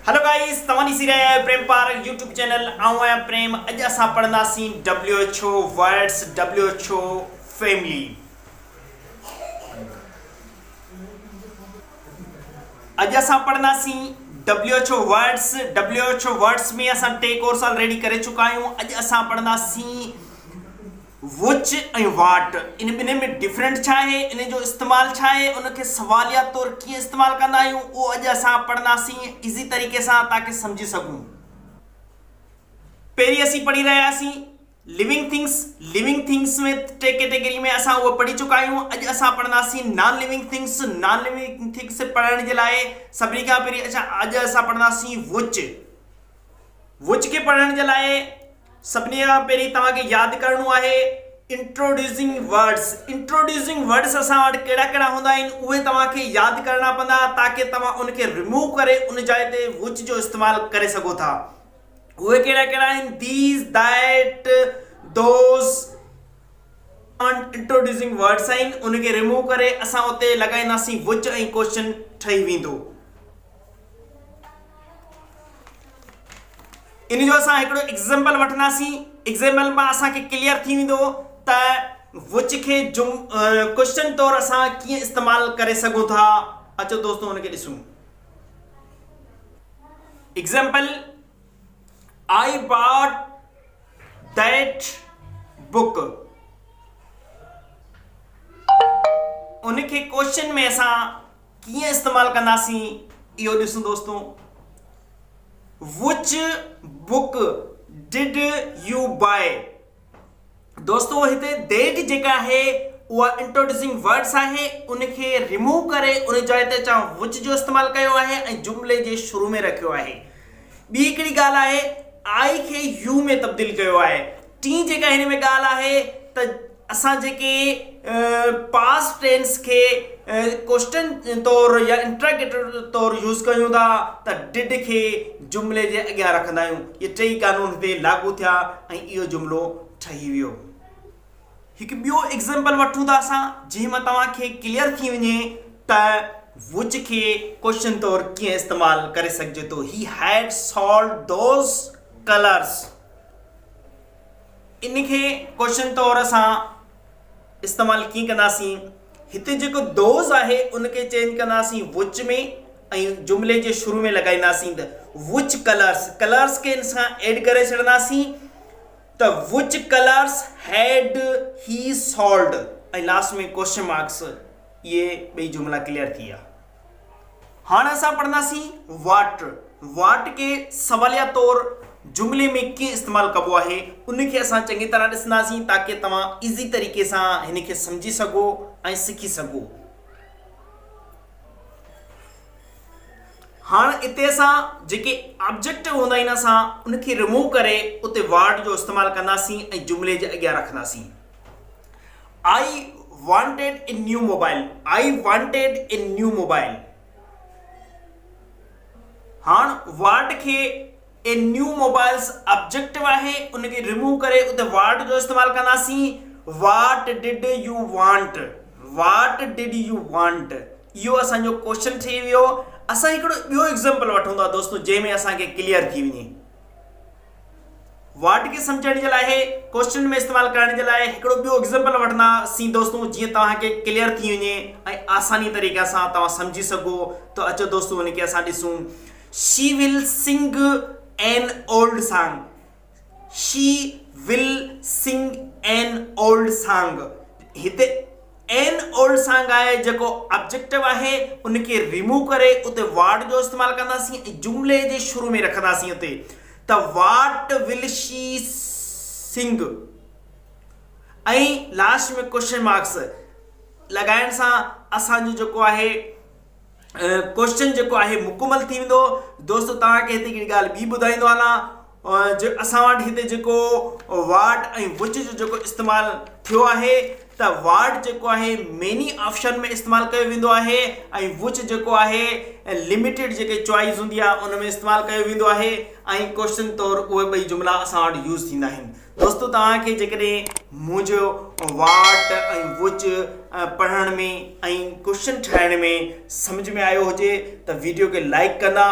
Hello guys, तव्हां ॾिसी रहिया आहियो प्रेम पार्क यूट्यूब चैनल। आऊं आहियां प्रेम। अॼु असां पढ़ंदासीं WHO वर्ड्स, WHO फैमिली। अॼु असां पढ़ंदासीं WHO वर्ड्स में असां टे कोर्स ऑलरेडी करे चुका आहियूं। अॼु असां पढ़ंदासीं विच ऐं वाट। इन ॿिन्हिनि में डिफरेंट छा आहे, इन जो इस्तेमालु छा आहे, उनखे सवालिया तौर कीअं इस्तेमालु कंदा आहियूं, उहो अॼु असां पढ़ंदासीं इज़ी तरीक़े सां ताकि सम्झी सघूं। पहिरीं असीं पढ़ी रहियासीं लिविंग थिंग्स में टे कैटेगरी में असां उहो पढ़ी चुका आहियूं। अॼु असां पढ़ंदासीं नॉन लिविंग थिंग्स पढ़ण जे लाइ सभिनी खां पहिरीं अॼु असां पढ़ंदासीं विच खे पढ़ण जे लाइ सभिनी खां पहिरीं तव्हांखे यादि करणो आहे इंट्रोड्यूसिंग वर्ड्स असां वटि कहिड़ा कहिड़ा हूंदा आहिनि उहे तव्हांखे यादि करणा पवंदा ताकि तव्हां उनखे रिमूव करे उन जाइ ते विच जो इस्तेमालु करे सघो था। उहे कहिड़ा कहिड़ा आहिनि, these, that, those introducing words आहिनि। उनखे रिमूव करे असां उते लॻाईंदासीं विच ऐं क्वेश्चन ठही वेंदो। इन जो असां हिकिड़ो एग्जाम्पल वठंदासीं। एग्जाम्पल मां असांखे क्लियर थी वेंदो त विच खे क्वेश्चन तौर असां कीअं इस्तेमालु करे सघूं था। अचो दोस्तों उनखे ॾिसूं। Example, I bought that book। उनखे क्वेश्चन में असां कीअं इस्तेमालु कंदासीं इहो ॾिसूं दोस्तों। Which book did you buy? दोस्तों हिते that जेका आहे उहा इंट्रोड्यूसिंग वर्ड्स आहे। उनखे रिमूव करे उन जाइ ते which जो इस्तेमालु कयो आहे ऐं जुमले जे शुरू में रखियो आहे। ॿी हिकिड़ी ॻाल्हि आहे, आई खे यू में तब्दील कयो आहे। टी जेका हिन में ॻाल्हि आहे त असां जेके पास्ट टेंस खे क्वेश्चन तौर या इंटरोगेटिव तौर यूज़ कयूं था त डिड खे जुमले जे अॻियां रखंदा आहियूं। इहे टई कानून हिते लागू थिया ऐं इहो जुमलो ठही वियो। हिकु ॿियो एग्जाम्पल वठूं था असां जंहिं मां तव्हांखे क्लियर थी वञे त विच खे क्वेश्चन तौर कीअं इस्तेमालु करे सघिजे थो। He had solve those colours. इनखे क्वेश्चन तौर असां इस्तेमालु कीअं कंदासीं। हिते जेको दोस आहे उनखे चेंज कंदासीं विच में ऐं जुमले जे शुरू में लॻाईंदासीं त विच कलर्स खे इन सां एड करे छॾंदासीं त विच कलर्स हैड ही सॉल्व्ड ऐं लास्ट में क्वेश्चन मार्क्स। इहे ॿई जुमला क्लियर थी विया। हाणे असां पढ़ंदासीं वाट खे सवालिया तौर जुमले में कीअं इस्तेमालु कबो आहे उनखे असां चङी तरह ॾिसंदासीं ताकि तव्हां इज़ी तरीक़े सां हिनखे सम्झी सघो ऐं सिखी सघो। हाणे हिते असां जेके ऑब्जेक्टिव हूंदा आहिनि असां उनखे रिमूव करे उते वर्ड जो इस्तेमालु कंदासीं ऐं जुमले जे अॻियां रखंदासीं। आई wanted a new mobile। हाणे वाट खे ए न्यू मोबाइल्स ऑब्जेक्टिव आहे। उनखे रिमूव करे उते वाट जो इस्तेमालु कंदासीं। What did you want? इहो असांजो क्वेश्चन ठही वियो। असां हिकिड़ो ॿियो एग्जाम्पल वठूं था दोस्तों जंहिंमें असांखे क्लियर थी वञे। वाट खे सम्झण जे लाइ क्वेश्चन में इस्तेमालु करण जे लाइ हिकिड़ो ॿियो एग्जाम्पल वठंदासीं दोस्तों जीअं तव्हांखे क्लियर थी वञे ऐं आसानी तरीक़े सां तव्हां सम्झी सघो। त अचो दोस्तों उनखे असां ॾिसूं। She will sing an old song। She will sing an old song। हिते an old song आहे जेको ऑब्जेक्टिव आहे उनखे रिमूव करे उते वर्ड जो इस्तेमालु कंदासीं ऐं जुमले जे शुरू में रखंदासीं उते त what will she sing ऐं लास्ट में क्वेश्चन मार्क्स लॻाइण सां असांजो जेको आहे क्वेश्चन जेको आहे मुकमल थी वेंदो। दोस्तों तव्हांखे हिते हिकिड़ी ॻाल्हि ॿी ॿुधाईंदो आहियां। असां वटि हिते जेको वाट ऐं विच जो जेको इस्तेमालु थियो आहे त वाट जेको आहे मेनी ऑप्शन में इस्तेमालु कयो वेंदो आहे ऐं विच जेको आहे लिमिटेड जेके चॉइस हूंदी आहे उन में इस्तेमालु कयो वेंदो आहे ऐं क्वेश्चन तौर उहे ॿई जुमला असां वटि यूज़ थींदा आहिनि। दोस्तों तव्हांखे जेकॾहिं मुंहिंजो वाट ऐं विच पढ़ण में ऐं क्वेश्चन ठाहिण में सम्झ में आयो हुजे त वीडियो खे लाइक कंदा।